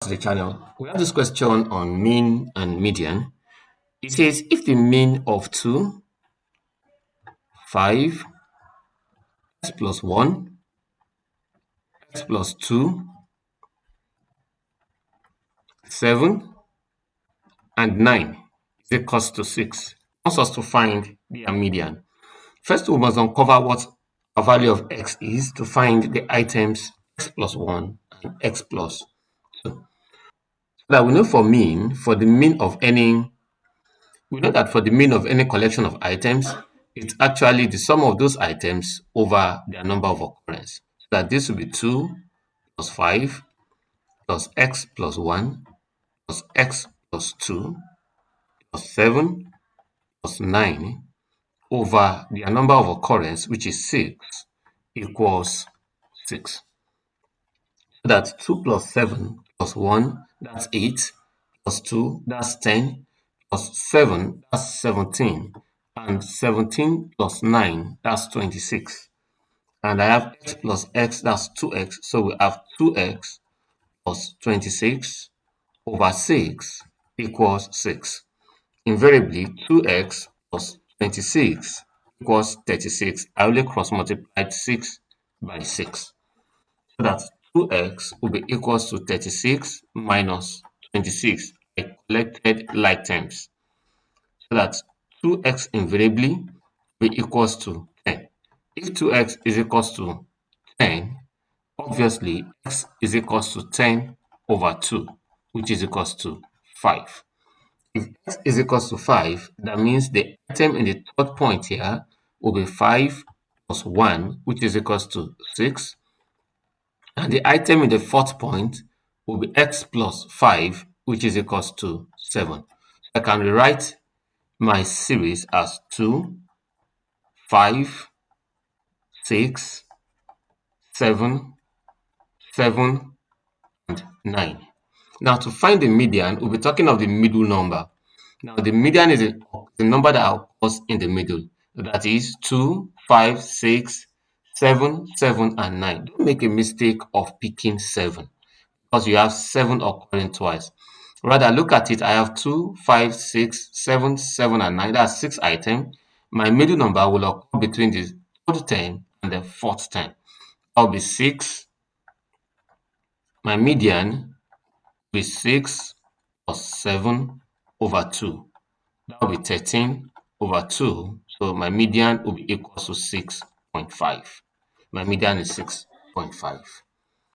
To the channel. We have this question on mean and median. It says if the mean of 2, 5, x plus 1, x plus 2, 7, and 9 is equals to 6, wants us to find their median. First, we must uncover what our value of x is to find the items x plus 1 and x plus 2. Now we know for the mean of any collection of items, it's actually the sum of those items over their number of occurrence. So that this will be 2 plus 5 plus x plus 1 plus x plus 2 plus 7 plus 9 over their number of occurrence, which is 6, equals 6. So that's 2 plus 7 plus 1, that's 8, plus 2, that's 10, plus 7, that's 17, and 17 plus 9, that's 26. And I have x plus x, that's 2x, so we have 2x plus 26 over 6 equals 6. Invariably, 2x plus 26 equals 36. I only cross multiplied 6 by 6. So that 2x will be equals to 36 minus 26. I collected like terms. So that 2x invariably will be equals to 10. If 2x is equals to 10, obviously x is equals to 10 over 2, which is equals to 5. If x is equals to 5, that means the item in the third point here will be 5 plus 1, which is equals to 6. And the item in the fourth point will be x plus 5, which is equals to 7. I can rewrite my series as 2, 5, 6, 7, 7, and 9. Now, to find the median, we'll be talking of the middle number. Now, the median is the number that occurs in the middle. That is 2, 5, 6, 7, 7, and 9. Don't make a mistake of picking 7 because you have 7 occurring twice. Rather, look at it. I have 2, 5, 6, 7, 7, and 9. That's 6 items. My middle number will occur between the third term and the fourth term. That will be 6. My median will be 6 plus 7 over 2. That will be 13 over 2. So my median will be equal to 6.5. My median is 6.5.